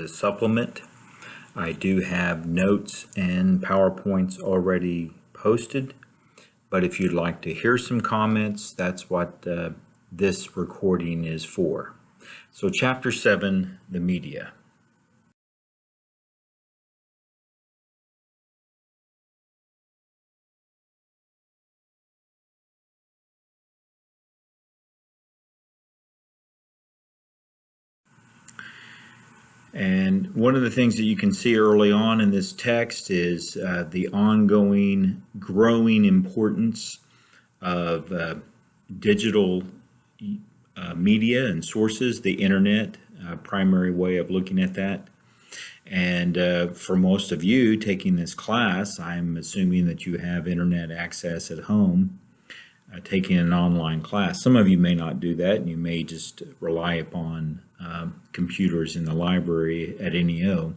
a supplement. I do have notes and PowerPoints already posted, but if you'd like to hear some comments, that's what this recording is for. So Chapter 7, the media. And one of the things that you can see early on in this text is the ongoing, growing importance of digital media and sources, the internet, primary way of looking at that. And for most of you taking this class, I'm assuming that you have internet access at home, taking an online class. Some of you may not do that, and you may just rely upon computers in the library at NEO.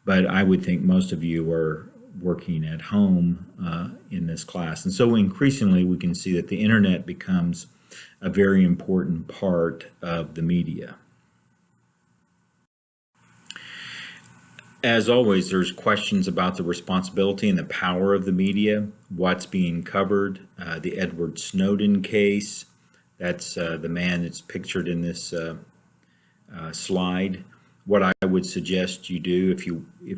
But I would think most of you are working at home in this class. And so increasingly we can see that the internet becomes a very important part of the media. As always, there's questions about the responsibility and the power of the media, what's being covered, the Edward Snowden case. That's the man that's pictured in this slide. What I would suggest you do if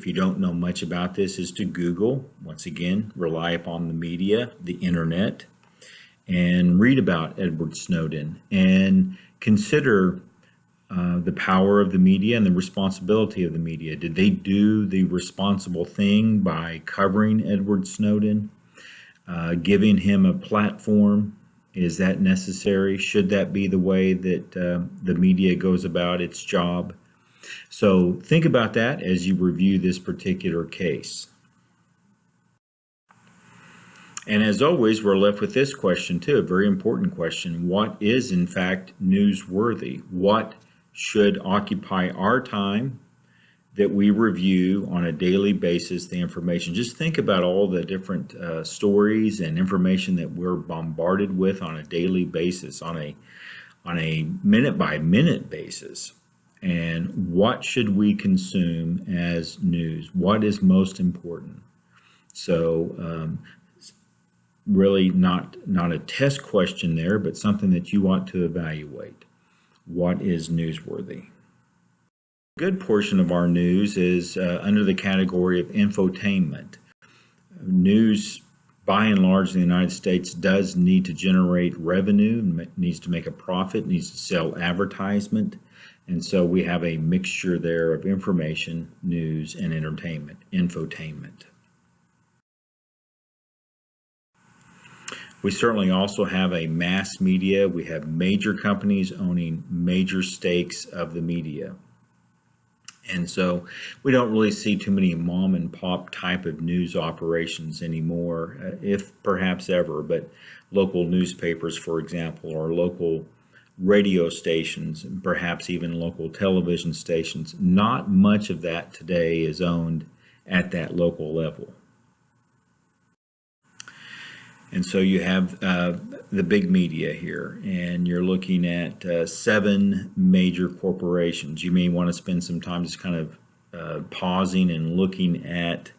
you don't know much about this is to Google. Once again, rely upon the media, the internet, and read about Edward Snowden and consider the power of the media and the responsibility of the media. Did they do the responsible thing by covering Edward Snowden, giving him a platform? Is that necessary? Should that be the way that the media goes about its job? So think about that as you review this particular case. And as always, we're left with this question too, a very important question. What is in fact newsworthy? What should occupy our time that we review on a daily basis the information? Just think about all the different stories and information that we're bombarded with on a daily basis, on a minute by minute basis. And what should we consume as news? What is most important? So really not a test question there, but something that you want to evaluate. What is newsworthy? A good portion of our news is under the category of infotainment. News, by and large, in the United States does need to generate revenue, needs to make a profit, needs to sell advertisement. And so we have a mixture there of information, news, and entertainment, infotainment. We certainly also have a mass media. We have major companies owning major stakes of the media. And so we don't really see too many mom and pop type of news operations anymore, if perhaps ever, but local newspapers, for example, or local radio stations, and perhaps even local television stations. Not much of that today is owned at that local level. And so you have the big media here, and you're looking at 7 major corporations. You may want to spend some time just kind of pausing and looking at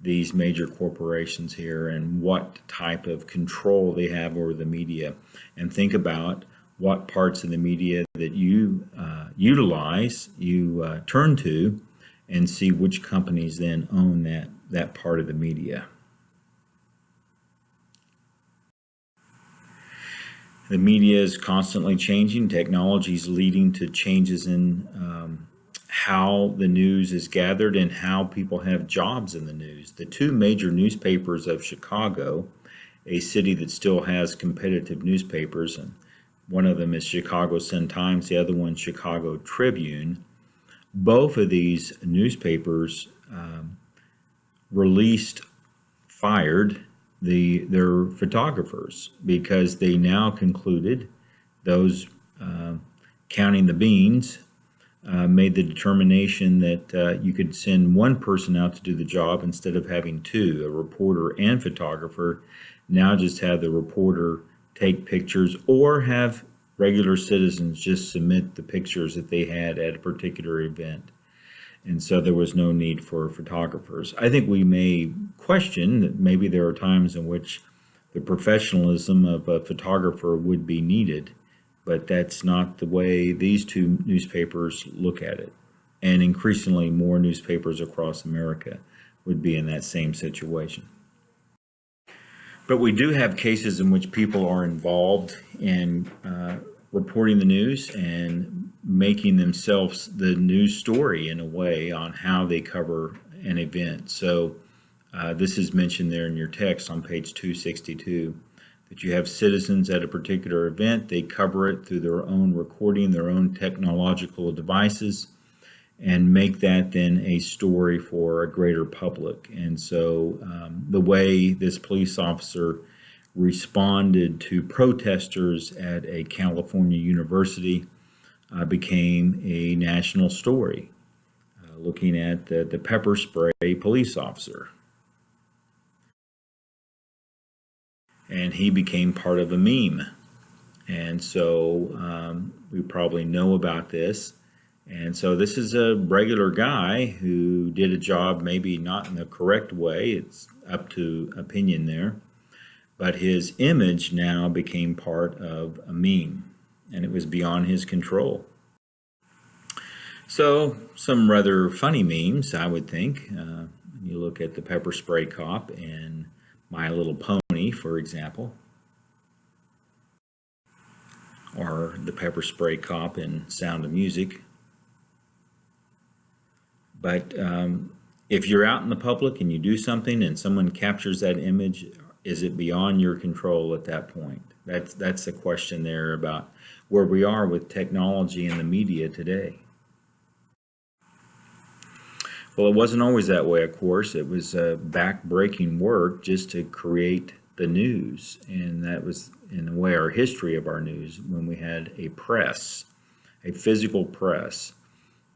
these major corporations here and what type of control they have over the media, and think about what parts of the media that you utilize, you turn to, and see which companies then own that part of the media. The media is constantly changing. Technology is leading to changes in how the news is gathered and how people have jobs in the news. The 2 major newspapers of Chicago, a city that still has competitive newspapers, and one of them is Chicago Sun-Times, the other one Chicago Tribune. Both of these newspapers fired their photographers because they now concluded, those counting the beans, made the determination that you could send one person out to do the job instead of having 2, a reporter and photographer. Now just have the reporter take pictures, or have regular citizens just submit the pictures that they had at a particular event. And so there was no need for photographers. I think we may question that maybe there are times in which the professionalism of a photographer would be needed, but that's not the way these two newspapers look at it. And increasingly more newspapers across America would be in that same situation. But we do have cases in which people are involved in reporting the news and making themselves the news story in a way on how they cover an event. So this is mentioned there in your text on page 262, that you have citizens at a particular event, they cover it through their own recording, their own technological devices, and make that then a story for a greater public. And so the way this police officer responded to protesters at a California university became a national story, looking at the pepper spray police officer. And he became part of a meme. And so we probably know about this. And so this is a regular guy who did a job maybe not in the correct way. It's up to opinion there. But his image now became part of a meme, and it was beyond his control. So some rather funny memes, I would think. You look at the pepper spray cop and My Little Pony, for example, or the pepper spray cop in Sound of Music. But if you're out in the public and you do something and someone captures that image, is it beyond your control at that point? That's the question there about where we are with technology and the media today. Well, it wasn't always that way, of course. It was back-breaking work just to create the news. And that was, in a way, our history of our news when we had a press, a physical press.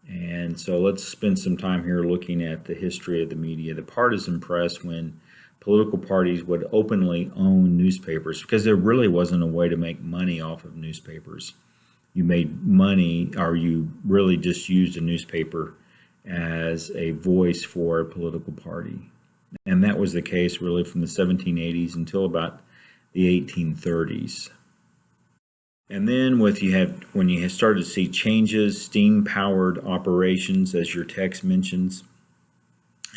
And so let's spend some time here looking at the history of the media. The partisan press, when political parties would openly own newspapers, because there really wasn't a way to make money off of newspapers. You made money, or you really just used a newspaper as a voice for a political party. And that was the case really from the 1780s until about the 1830s. And then when you started to see changes, steam-powered operations, as your text mentions,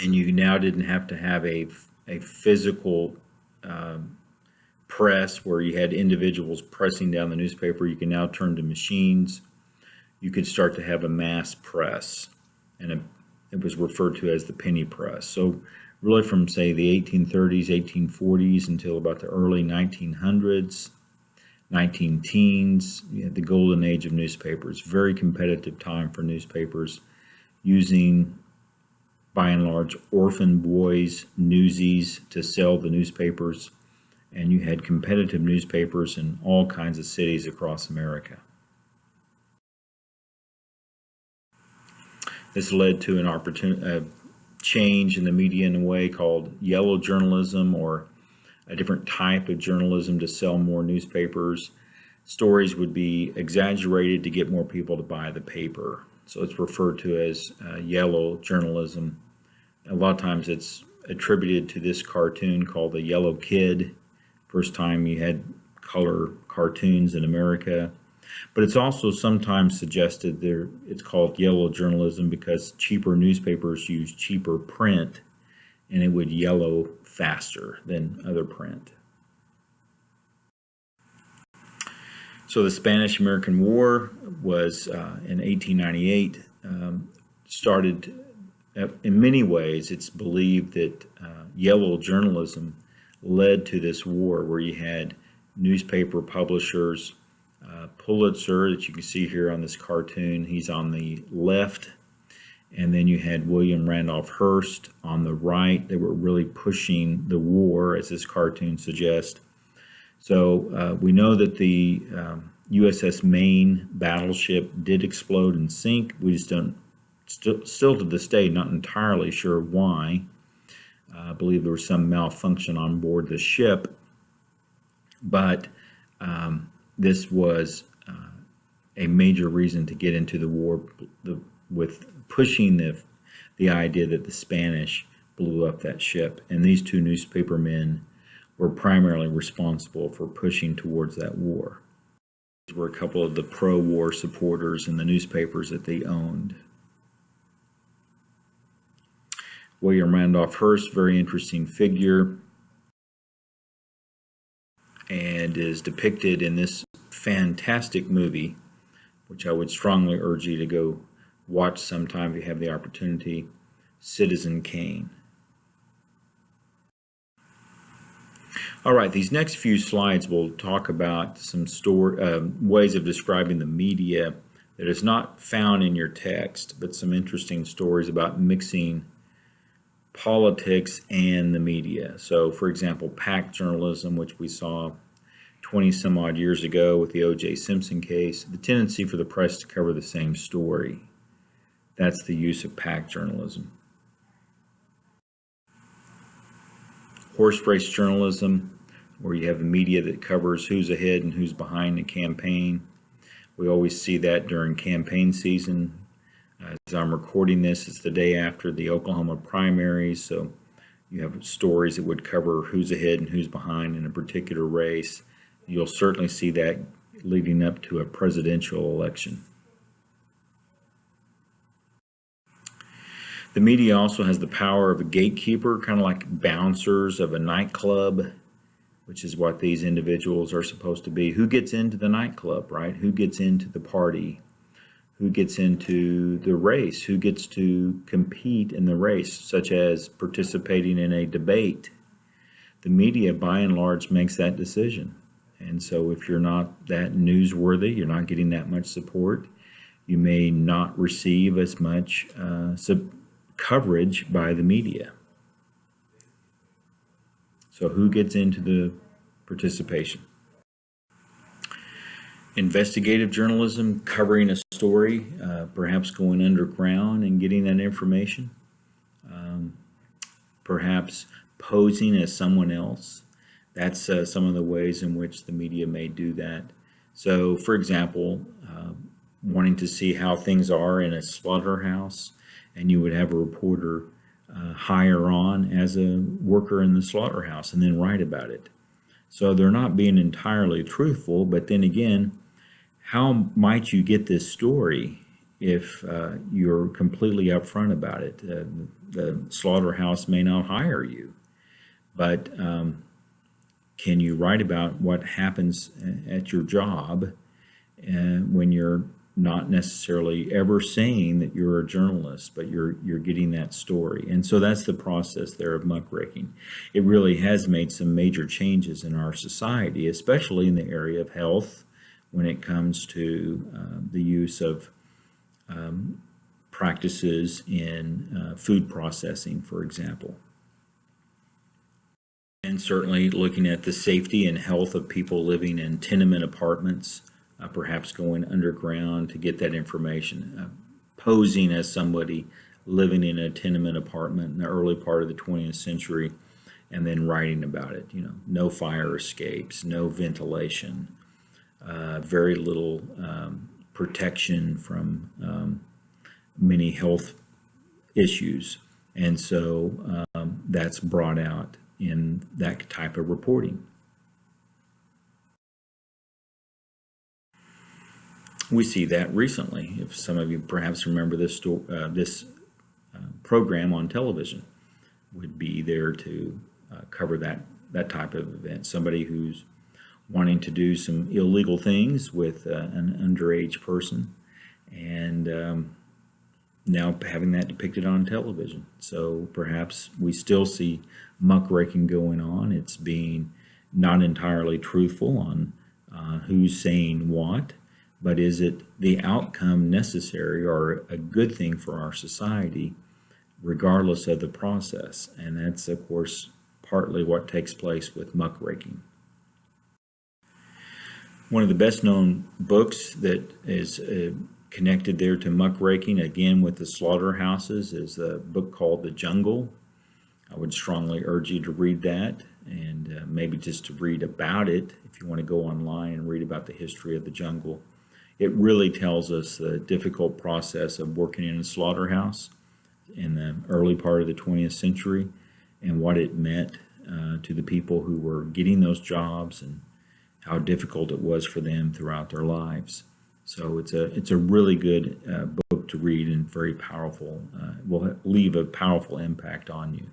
and you now didn't have to have a physical press where you had individuals pressing down the newspaper, you can now turn to machines. You could start to have a mass press, and it was referred to as the penny press. So really from, say, the 1830s, 1840s until about the early 1900s, 19-teens, you had the golden age of newspapers. Very competitive time for newspapers, using, by and large, orphan boys, newsies to sell the newspapers. And you had competitive newspapers in all kinds of cities across America. This led to a change in the media in a way called yellow journalism, or a different type of journalism to sell more newspapers. Stories would be exaggerated to get more people to buy the paper. So it's referred to as yellow journalism. A lot of times it's attributed to this cartoon called The Yellow Kid. First time you had color cartoons in America. But it's also sometimes suggested it's called yellow journalism because cheaper newspapers use cheaper print, and it would yellow faster than other print. So the Spanish-American War was in 1898, started, in many ways, it's believed that yellow journalism led to this war where you had newspaper publishers, Pulitzer, that you can see here on this cartoon, he's on the left, and then you had William Randolph Hearst on the right. They were really pushing the war, as this cartoon suggests. So we know that the USS Maine battleship did explode and sink. We just don't, still to this day, not entirely sure why. I believe there was some malfunction on board the ship, but this was a major reason to get into the war with pushing the the idea that the Spanish blew up that ship. And these two newspaper men were primarily responsible for pushing towards that war. These were a couple of the pro-war supporters in the newspapers that they owned. William Randolph Hearst, very interesting figure, and is depicted in this fantastic movie, which I would strongly urge you to go watch sometime if you have the opportunity, Citizen Kane. All right, these next few slides will talk about some ways of describing the media that is not found in your text, but some interesting stories about mixing politics and the media. So, for example, PAC journalism, which we saw 20 some odd years ago with the O.J. Simpson case, the tendency for the press to cover the same story. That's the use of PAC journalism. Horse race journalism, where you have the media that covers who's ahead and who's behind the campaign. We always see that during campaign season. As I'm recording this, it's the day after the Oklahoma primaries, so you have stories that would cover who's ahead and who's behind in a particular race. You'll certainly see that leading up to a presidential election. The media also has the power of a gatekeeper, kind of like bouncers of a nightclub, which is what these individuals are supposed to be. Who gets into the nightclub, right? Who gets into the party? Who gets into the race? Who gets to compete in the race, such as participating in a debate? The media, by and large, makes that decision. And so if you're not that newsworthy, you're not getting that much support, you may not receive as much coverage by the media. So who gets into the participation? Investigative journalism, covering a story, perhaps going underground and getting that information, perhaps posing as someone else. That's some of the ways in which the media may do that. So, for example, wanting to see how things are in a slaughterhouse, and you would have a reporter hire on as a worker in the slaughterhouse and then write about it. So they're not being entirely truthful, but then again, how might you get this story if you're completely upfront about it? The slaughterhouse may not hire you, but can you write about what happens at your job when you're not necessarily ever saying that you're a journalist, but you're getting that story? And so that's the process there of muckraking. It really has made some major changes in our society, especially in the area of health, when it comes to the use of practices in food processing, for example. And certainly looking at the safety and health of people living in tenement apartments, perhaps going underground to get that information, posing as somebody living in a tenement apartment in the early part of the 20th century, and then writing about it. You know, no fire escapes, no ventilation, very little protection from many health issues. And so that's brought out in that type of reporting. We see that recently. If some of you perhaps remember this program on television, would be there to cover that type of event. Somebody who's wanting to do some illegal things with an underage person, and now having that depicted on television. So perhaps we still see muckraking going on. It's being not entirely truthful on who's saying what, but is it the outcome necessary or a good thing for our society, regardless of the process? And that's, of course, partly what takes place with muckraking. One of the best known books that is connected there to muckraking, again with the slaughterhouses, is a book called The Jungle. I would strongly urge you to read that, and maybe just to read about it if you want to go online and read about the history of the jungle. It really tells us the difficult process of working in a slaughterhouse, in the early part of the 20th century and what it meant to the people who were getting those jobs and how difficult it was for them throughout their lives. So it's a really good book to read and very powerful. Will leave a powerful impact on you.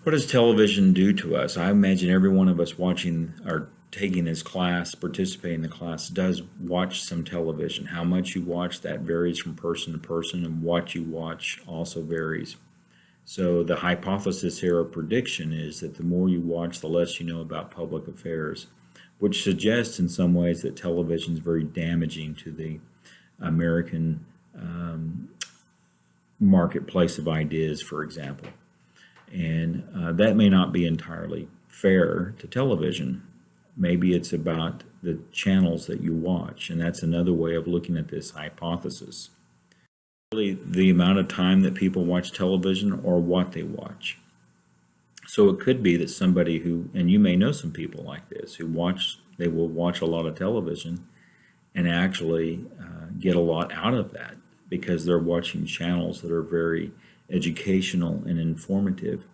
What does television do to us? I imagine every one of us watching or taking this class, participating in the class, does watch some television. How much you watch, that varies from person to person, and what you watch also varies. So the hypothesis here, or prediction, is that the more you watch, the less you know about public affairs, which suggests in some ways that television is very damaging to the American marketplace of ideas, for example. And that may not be entirely fair to television. Maybe it's about the channels that you watch, and that's another way of looking at this hypothesis. Really, the amount of time that people watch television or what they watch. So it could be that somebody who, and you may know some people like this, who they will watch a lot of television and actually get a lot out of that because they're watching channels that are very educational and informative.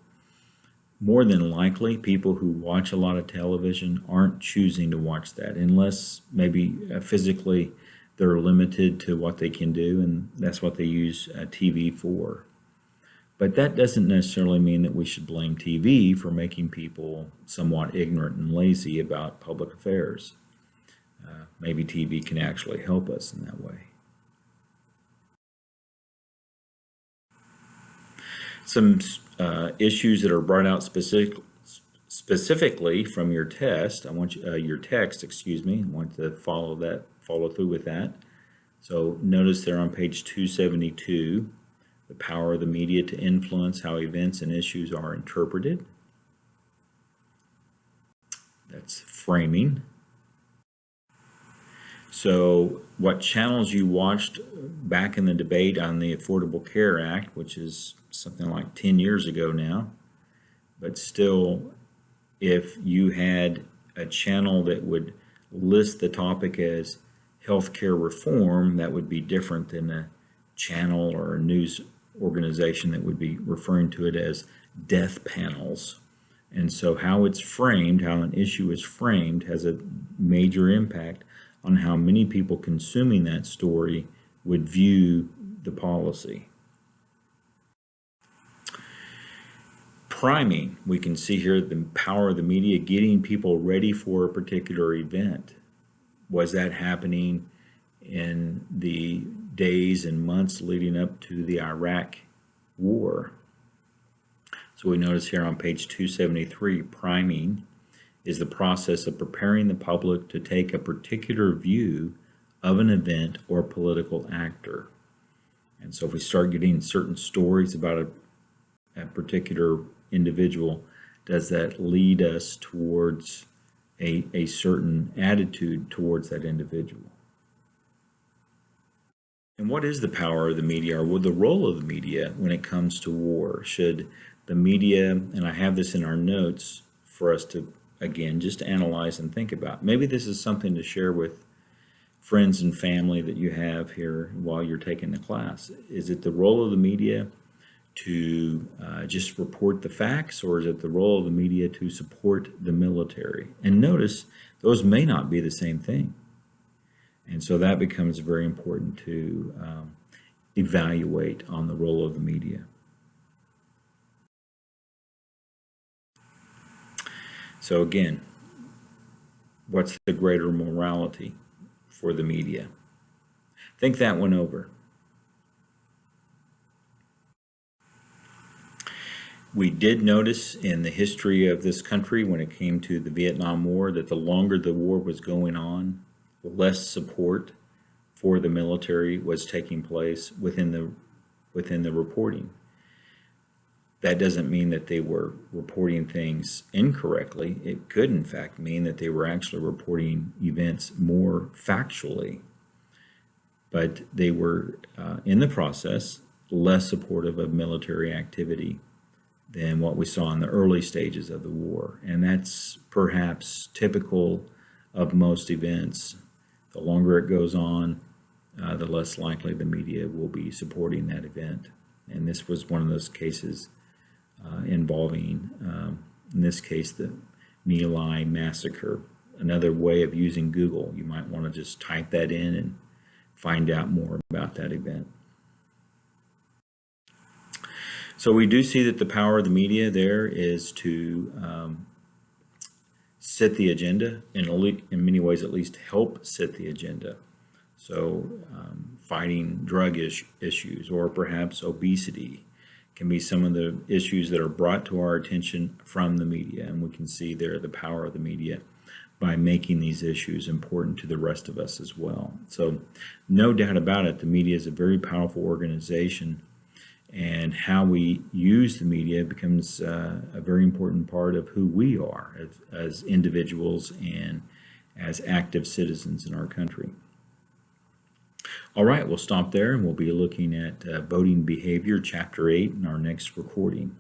More than likely, people who watch a lot of television aren't choosing to watch that unless maybe physically they're limited to what they can do, and that's what they use TV for. But that doesn't necessarily mean that we should blame TV for making people somewhat ignorant and lazy about public affairs. Maybe TV can actually help us in that way. Some issues that are brought out specifically from your test. I want you, your text, excuse me. I want to follow through with that. So notice there on page 272, the power of the media to influence how events and issues are interpreted. That's framing. So what channels you watched back in the debate on the Affordable Care Act, which is something like 10 years ago now, but still, if you had a channel that would list the topic as healthcare reform, that would be different than a channel or a news organization that would be referring to it as death panels. And so how it's framed, how an issue is framed, has a major impact on how many people consuming that story would view the policy. Priming, we can see here the power of the media getting people ready for a particular event. Was that happening in the days and months leading up to the Iraq war? So we notice here on page 273, priming is the process of preparing the public to take a particular view of an event or political actor. And so if we start getting certain stories about a particular individual, does that lead us towards a certain attitude towards that individual? And what is the power of the media, or the role of the media when it comes to war? Should the media, and I have this in our notes for us to, again, just analyze and think about. Maybe this is something to share with friends and family that you have here while you're taking the class. Is it the role of the media to just report the facts, or is it the role of the media to support the military? And notice, those may not be the same thing. And so that becomes very important to evaluate on the role of the media. So again, what's the greater morality for the media? Think that one over. We did notice in the history of this country when it came to the Vietnam War that the longer the war was going on, less support for the military was taking place within the reporting. That doesn't mean that they were reporting things incorrectly. It could, in fact, mean that they were actually reporting events more factually. But they were, in the process, less supportive of military activity than what we saw in the early stages of the war. And that's perhaps typical of most events. The longer it goes on, the less likely the media will be supporting that event. And this was one of those cases involving, in this case, the My Lai massacre. Another way of using Google, you might want to just type that in and find out more about that event. So we do see that the power of the media there is to set the agenda, and in many ways at least help set the agenda. So fighting drug issues, or perhaps obesity, can be some of the issues that are brought to our attention from the media, and we can see there the power of the media by making these issues important to the rest of us as well. So no doubt about it, the media is a very powerful organization, and how we use the media becomes a very important part of who we are as individuals and as active citizens in our country. All right, we'll stop there, and we'll be looking at voting behavior, Chapter 8, in our next recording.